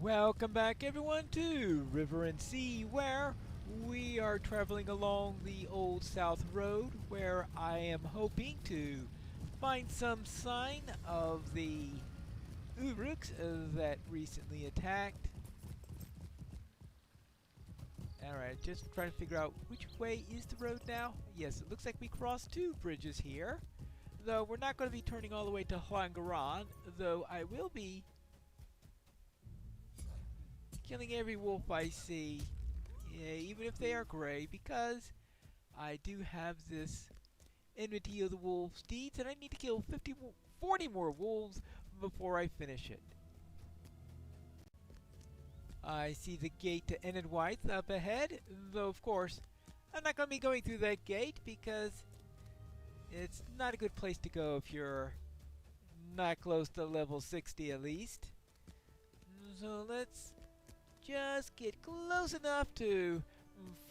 Welcome back everyone to River and Sea, where we are traveling along the Old South Road, where I am hoping to find some sign of the Uruks that recently attacked. Alright, just trying to figure out which way is the road now. Yes, it looks like we crossed two bridges here. Though we're not going to be turning all the way to Hlangaran, though I will be killing every wolf I see, yeah, even if they are gray, because I do have this enmity of the wolves deeds, and I need to kill 40 more wolves before I finish it. I see the gate to Enedwythe up ahead, though of course I'm not going to be going through that gate because it's not a good place to go if you're not close to level 60 at least. So let's just get close enough to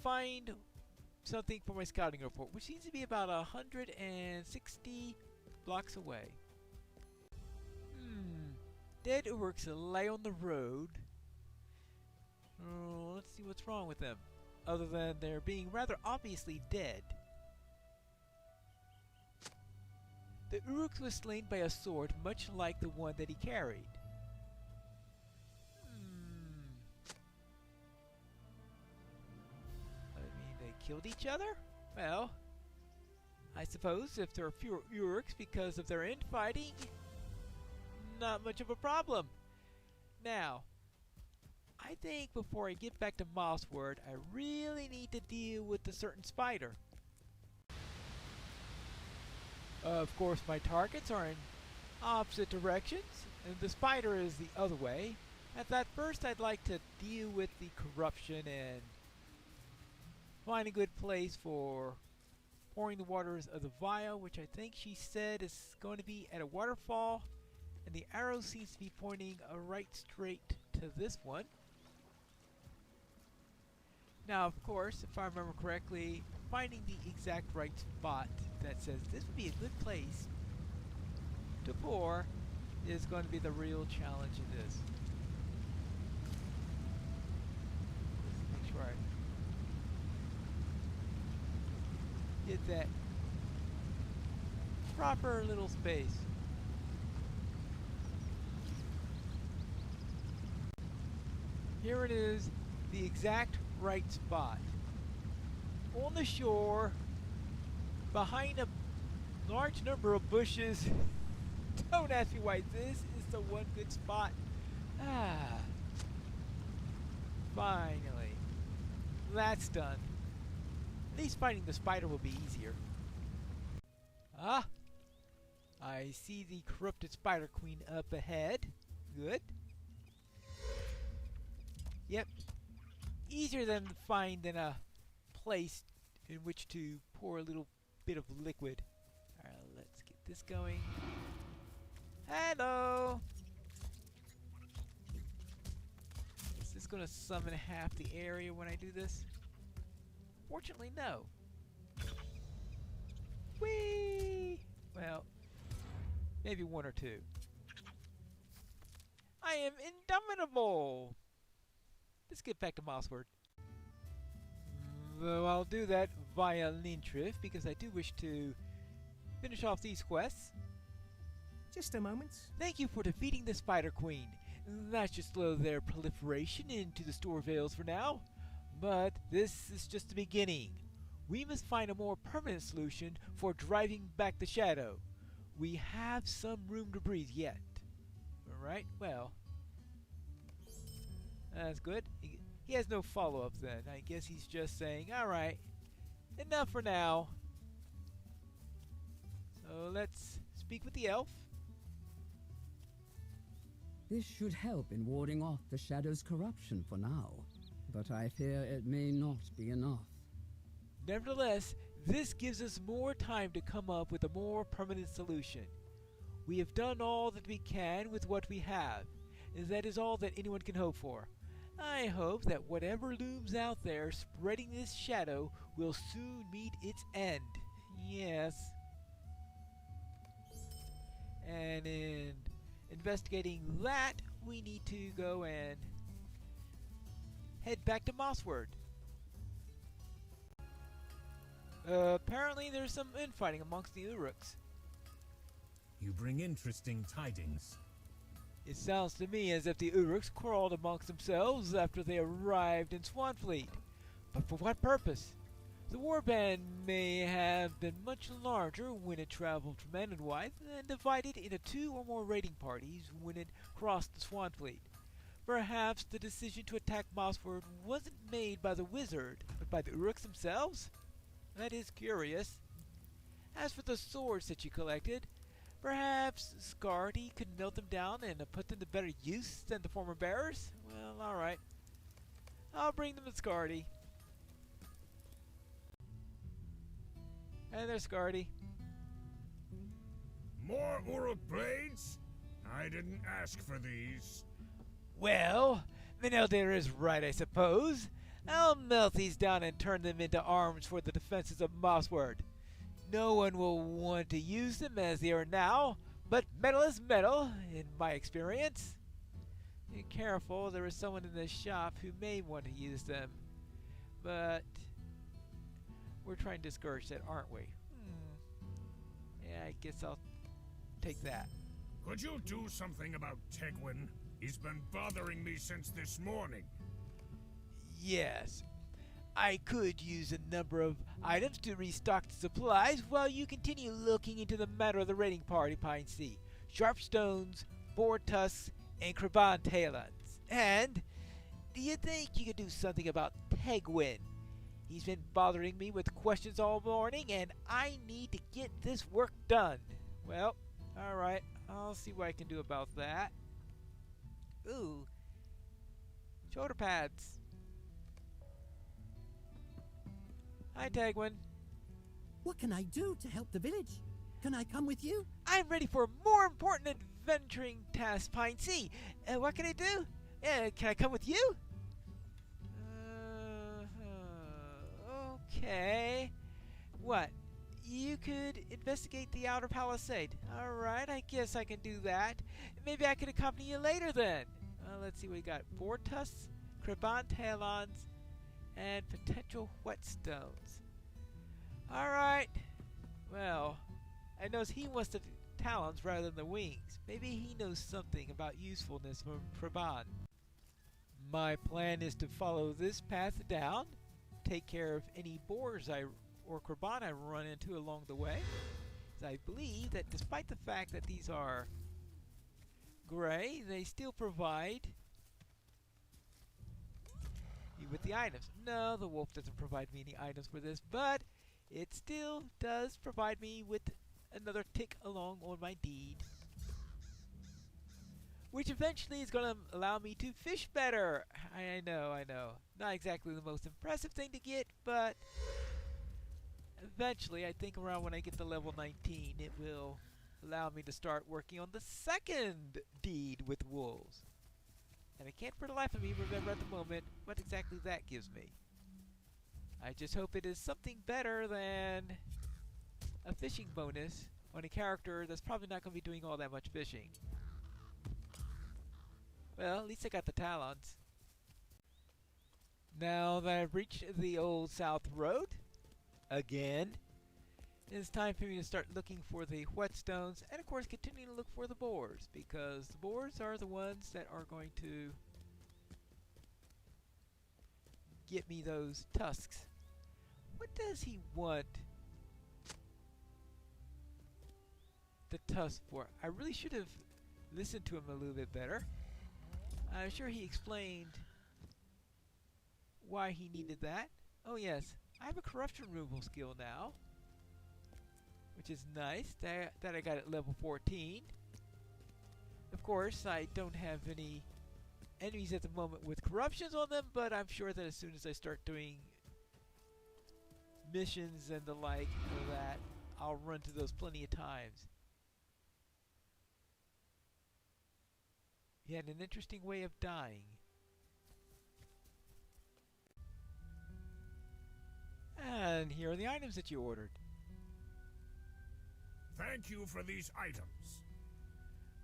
find something for my scouting report, which seems to be about 160 blocks away. Dead Uruks lay on the road. Let's see what's wrong with them, other than they're being rather obviously dead. The Uruk was slain by a sword much like the one that he carried. They killed each other? Well, I suppose if there are fewer Uruks because of their infighting, not much of a problem. Now, I think before I get back to Mossward, I really need to deal with the certain spider. Of course, my targets are in opposite directions, and the spider is the other way. At that first, I'd like to deal with the corruption and find a good place for pouring the waters of the vial, which I think she said is going to be at a waterfall, and the arrow seems to be pointing right straight to this one. Now, of course, if I remember correctly, finding the exact right spot that says this would be a good place to pour is going to be the real challenge in this. Let's make sure I get that proper little space. Here it is, the exact right spot. On the shore, behind a large number of bushes. Don't ask me why this is the one good spot. Finally. That's done. At least fighting the spider will be easier. I see the corrupted spider queen up ahead. Good. Yep. Easier than to find than a place in which to pour a little bit of liquid. Alright, let's get this going. Hello! Is this going to summon half the area when I do this? Fortunately, no. Whee! Well, maybe one or two. I am indomitable! Let's get back to Mossward. Though I'll do that via Lintrif because I do wish to finish off these quests. Just a moment. Thank you for defeating the Spider Queen. That should slow their proliferation into the store veils for now. But this is just the beginning. We must find a more permanent solution for driving back the shadow. We have some room to breathe yet. Alright, well. That's good. He has no follow-up then. I guess he's just saying, alright, enough for now. So let's speak with the elf. This should help in warding off the Shadow's corruption for now, but I fear it may not be enough. Nevertheless, this gives us more time to come up with a more permanent solution. We have done all that we can with what we have, and that is all that anyone can hope for. I hope that whatever looms out there spreading this shadow will soon meet its end. Yes. And in investigating that, we need to go and head back to Mossward. Apparently there's some infighting amongst the Uruks. You bring interesting tidings. It sounds to me as if the Uruks quarreled amongst themselves after they arrived in Swanfleet. But for what purpose? The warband may have been much larger when it traveled from Enenwythe and divided into 2 or more raiding parties when it crossed the Swanfleet. Perhaps the decision to attack Mossward wasn't made by the wizard, but by the Uruks themselves? That is curious. As for the swords that you collected, perhaps Scardy could melt them down and put them to better use than the former bearers? Well, alright. I'll bring them to Scardy. And there's Scardy. More Uruk blades? I didn't ask for these. Well, Vineldir is right, I suppose. I'll melt these down and turn them into arms for the defenses of Mossward. No one will want to use them as they are now, but metal is metal, in my experience. Be careful, there is someone in this shop who may want to use them. But we're trying to discourage that, aren't we? Yeah, I guess I'll take that. Could you do something about Tegwin? He's been bothering me since this morning. Yes. I could use a number of items to restock the supplies while you continue looking into the matter of the raiding party, Pine Sea. Sharp stones, boar tusks, and Kraban talons. And do you think you could do something about Tegwin? He's been bothering me with questions all morning, and I need to get this work done. Well, alright, I'll see what I can do about that. Ooh, shoulder pads. Hi, Tegwin. What can I do to help the village? Can I come with you? I'm ready for a more important adventuring task, Pine Sea. What can I do? Can I come with you? Okay. What? You could investigate the outer palisade. Alright, I guess I can do that. Maybe I could accompany you later then. Let's see what we got. Boar tusks, Kraban talons, and potential whetstones. Alright. Well, I knows he wants the talons rather than the wings. Maybe he knows something about usefulness for Kraban. My plan is to follow this path down, take care of any boars or Kraban I run into along the way. I believe that despite the fact that these are gray, they still provide you with the items. No, the wolf doesn't provide me any items for this, but it still does provide me with another tick along on my deed, which eventually is going to allow me to fish better. I know. Not exactly the most impressive thing to get, but eventually, I think around when I get to level 19, it will allow me to start working on the second deed with wolves. And I can't for the life of me remember at the moment what exactly that gives me. I just hope it is something better than a fishing bonus on a character that's probably not going to be doing all that much fishing. Well, at least I got the talons. Now that I've reached the Old South Road, again, it's time for me to start looking for the whetstones and of course continue to look for the boars, because the boars are the ones that are going to get me those tusks. What does he want the tusk for? I really should have listened to him a little bit better. I'm sure he explained why he needed that. Oh yes, I have a corruption removal skill now, which is nice, that I got at level 14. Of course, I don't have any enemies at the moment with corruptions on them, but I'm sure that as soon as I start doing missions and the like for that, I'll run to those plenty of times. He had an interesting way of dying. And here are the items that you ordered. Thank you for these items.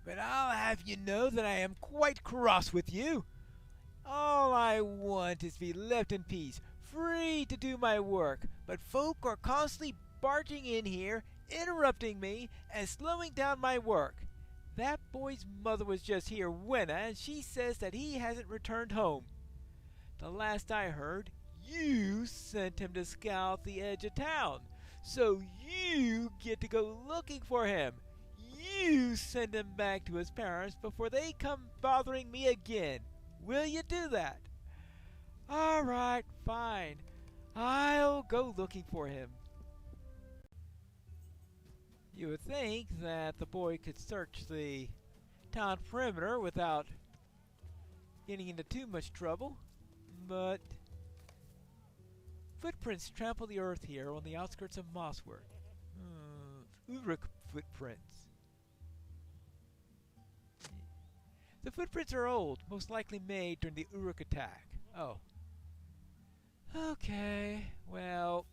But I'll have you know that I am quite cross with you. All I want is to be left in peace, free to do my work, but folk are constantly barging in here, interrupting me, and slowing down my work. That boy's mother was just here, Wenna, and she says that he hasn't returned home. The last I heard, you sent him to scout the edge of town, so you get to go looking for him. You send him back to his parents before they come bothering me again. Will you do that? All right, fine. I'll go looking for him. You would think that the boy could search the town perimeter without getting into too much trouble, but footprints trample the earth here on the outskirts of Mossworth. Uruk footprints. The footprints are old, most likely made during the Uruk attack. Oh. Okay, well,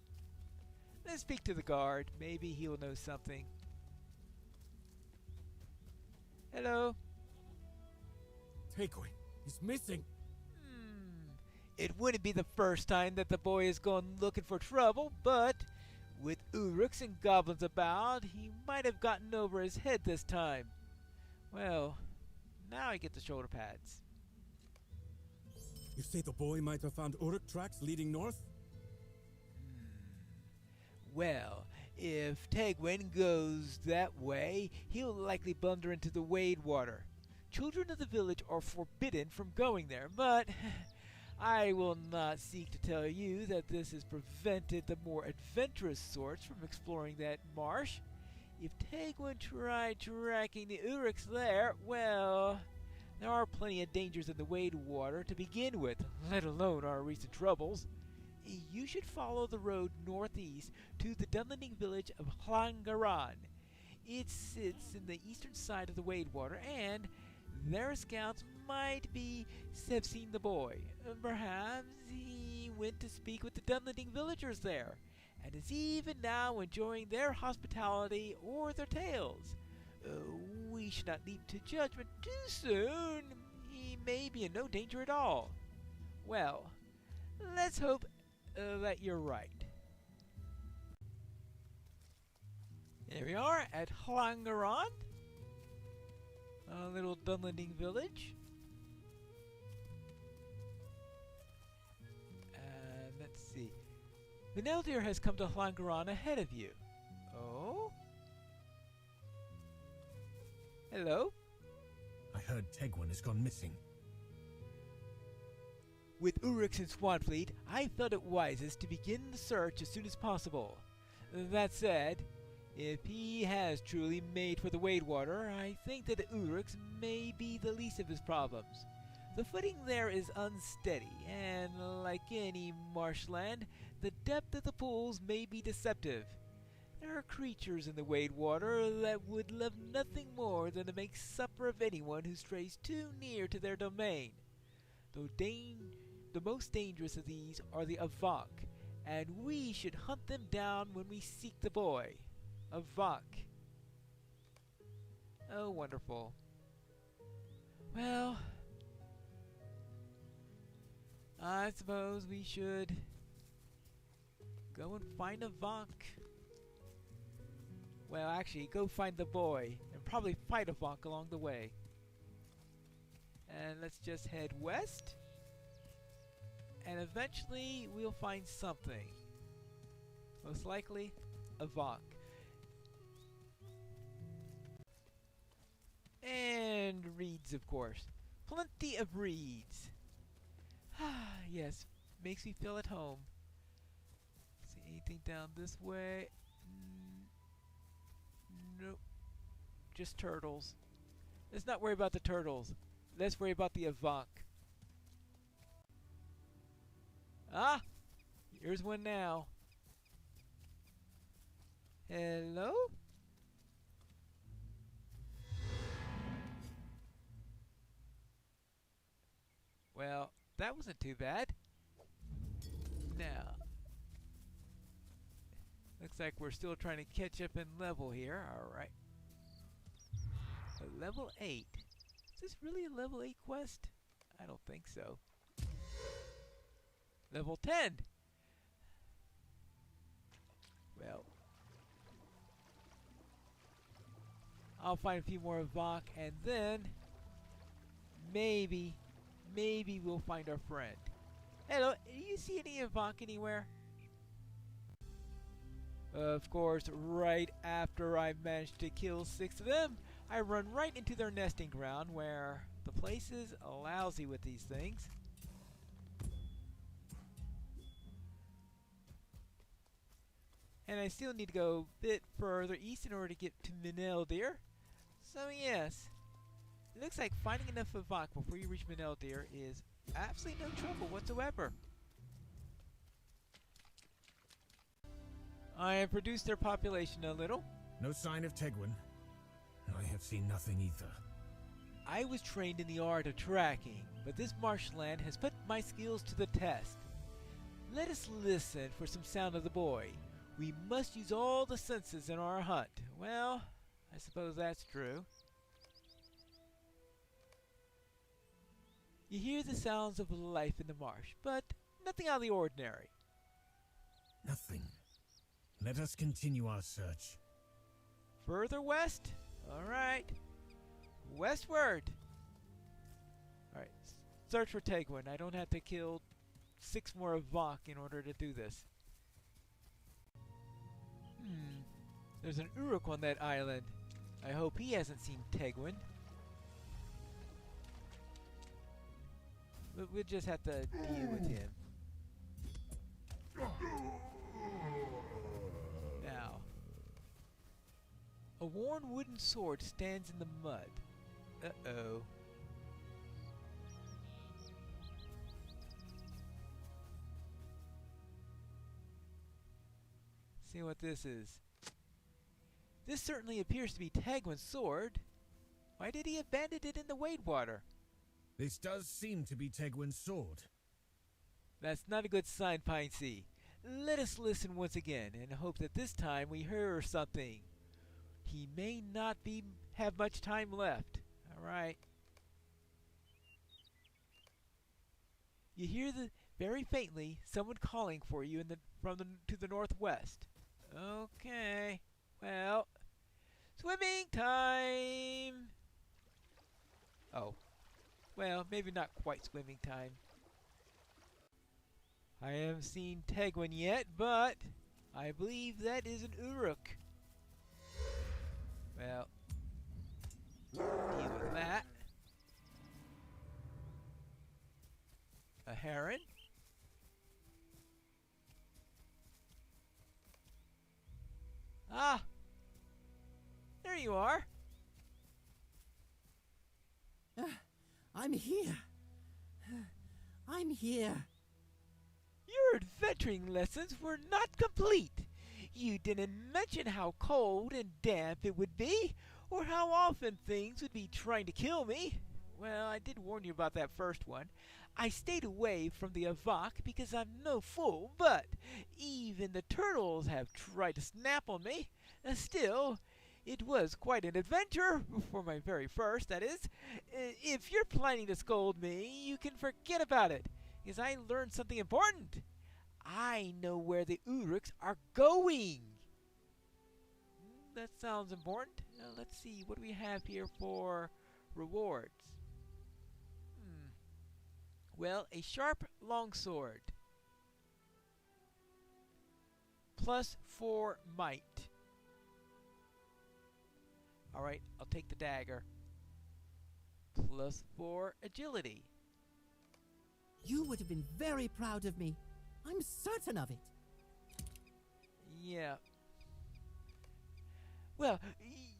let's speak to the guard. Maybe he'll know something. Hello? Tegwin, he's missing. It wouldn't be the first time that the boy has gone looking for trouble, but with Uruks and goblins about, he might have gotten over his head this time. Well, now I get the shoulder pads. You say the boy might have found Uruk tracks leading north? Well, if Tegwin goes that way, he'll likely blunder into the Wadewater. Children of the village are forbidden from going there, but I will not seek to tell you that this has prevented the more adventurous sorts from exploring that marsh. If Tegwin tried tracking the Uruks there, well, there are plenty of dangers in the Wadewater to begin with, let alone our recent troubles. You should follow the road northeast to the Dunlanding village of Hlangaran. It sits in the eastern side of the Wadewater, and their scouts might have seen the boy. Perhaps he went to speak with the Dunlanding villagers there, and is even now enjoying their hospitality or their tales. We should not leap to judgment too soon. He may be in no danger at all. Well, let's hope that you're right. Here we are at Hlangaran, a little Dunlanding village. And let's see. Vineldir has come to Hlangaran ahead of you. Oh? Hello? I heard Tegwin has gone missing. With Uruks and Swanfleet, I felt it wisest to begin the search as soon as possible. That said, if he has truly made for the Wadewater, I think that the Uruks may be the least of his problems. The footing there is unsteady, and like any marshland, the depth of the pools may be deceptive. There are creatures in the Wadewater that would love nothing more than to make supper of anyone who strays too near to their domain. The most dangerous of these are the Avak, and we should hunt them down when we seek the boy. Avak. Oh, wonderful. Well, I suppose we should go and find Avak. Well, actually, go find the boy, and probably fight Avak along the way. And let's just head west. And eventually, we'll find something. Most likely, Avak. And reeds, of course. Plenty of reeds. Ah, yes. Makes me feel at home. See anything down this way? Nope. Just turtles. Let's not worry about the turtles. Let's worry about the Avak. Ah! Here's one now. Hello? Well, that wasn't too bad. Now, looks like we're still trying to catch up in level here. Alright. Level 8. Is this really a level 8 quest? I don't think so. Level 10. Well, I'll find a few more Vok, and then maybe we'll find our friend. Hello, do you see any Vok anywhere? Of course, right after I managed to kill 6 of them, I run right into their nesting ground where the place is lousy with these things. And I still need to go a bit further east in order to get to Mineldir. So yes, it looks like finding enough of Vok before you reach Mineldir is absolutely no trouble whatsoever. I have reduced their population a little. No sign of Tegwin. I have seen nothing either. I was trained in the art of tracking, but this marshland has put my skills to the test. Let us listen for some sound of the boy. We must use all the senses in our hunt. Well, I suppose that's true. You hear the sounds of life in the marsh, but nothing out of the ordinary. Nothing. Let us continue our search. Further west? Alright. Westward! Alright, search for Tegwin. I don't have to kill 6 more Vok in order to do this. There's an Uruk on that island. I hope he hasn't seen Tegwin. But we'll just have to deal with him. Now, a worn wooden sword stands in the mud. Uh-oh. See what this is. This certainly appears to be Tegwin's sword. Why did he abandon it in the Wadewater? This does seem to be Tegwin's sword. That's not a good sign, Pine Sea. Let us listen once again and hope that this time we hear something. He may not have much time left. Alright. You hear very faintly someone calling for you to the northwest. Okay. Well, swimming time! Oh. Well, maybe not quite swimming time. I haven't seen Tegwin yet, but I believe that is an Uruk. Well, deal with that. A heron? Ah! There you are! I'm here. I'm here. Your adventuring lessons were not complete. You didn't mention how cold and damp it would be, or how often things would be trying to kill me. Well, I did warn you about that first one. I stayed away from the Avok because I'm no fool, but even the turtles have tried to snap on me. Still, it was quite an adventure, for my very first, that is. If you're planning to scold me, you can forget about it, because I learned something important. I know where the Uruks are going. That sounds important. Let's see, what do we have here for rewards? Well, a sharp longsword. +4 might. Alright, I'll take the dagger. +4 agility. You would have been very proud of me. I'm certain of it. Yeah. Well,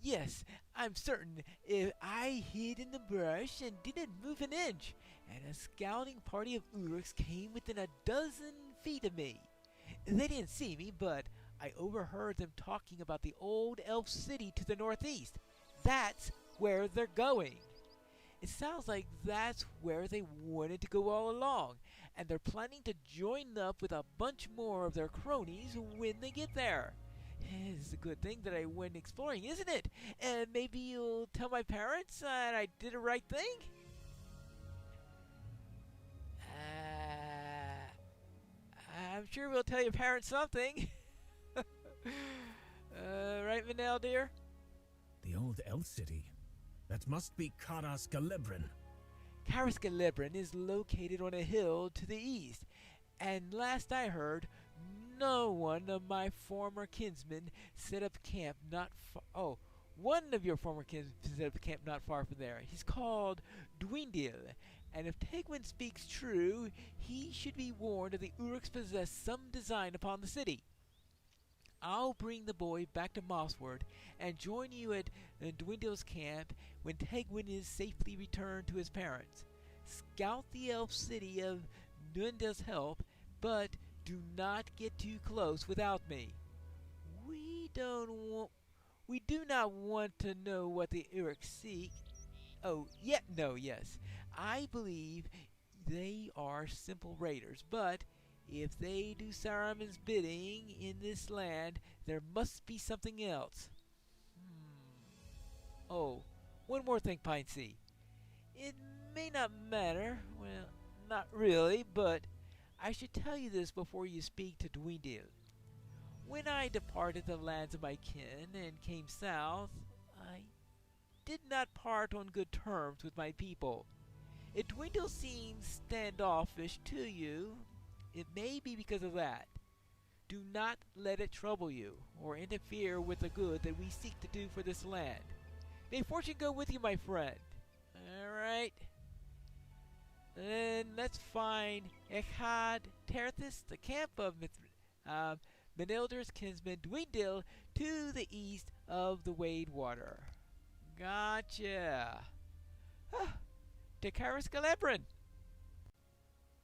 yes, I'm certain. If I hid in the brush and didn't move an inch, and a scouting party of Uruks came within a dozen feet of me. They didn't see me, but I overheard them talking about the old elf city to the northeast. That's where they're going. It sounds like that's where they wanted to go all along, and they're planning to join up with a bunch more of their cronies when they get there. It's a good thing that I went exploring, isn't it? And maybe you'll tell my parents that I did the right thing? I'm sure we'll tell your parents something. Right, Manel, dear? The old elf city. That must be Karas Galebrin. Karas Galebrin is located on a hill to the east, and last I heard, no one of my former kinsmen set up camp not far. Oh, one of your former kinsmen set up camp not far from there. He's called Dwendil, and if Tegwin speaks true, he should be warned that the Uruks possess some design upon the city. I'll bring the boy back to Mossward and join you at Dwendil's camp when Tegwin is safely returned to his parents. Scout the elf city of Dwendil's help, but do not get too close without me. We do not want to know what the Uruks seek. Oh, yes. I believe they are simple raiders, but if they do Saruman's bidding in this land, there must be something else. Oh, one more thing, Pine Sea. It may not matter, well, not really, but I should tell you this before you speak to Dwendil. When I departed the lands of my kin and came south, I did not part on good terms with my people. If Dwendil seems standoffish to you, it may be because of that. Do not let it trouble you, or interfere with the good that we seek to do for this land. May fortune go with you, my friend. Alright. Then let's find Echad Terthis, the camp of Menelder's kinsman Dwendil, to the east of the Wadewater. Gotcha. To Karas Galebrin.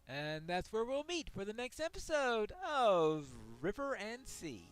And that's where we'll meet for the next episode of River and Sea.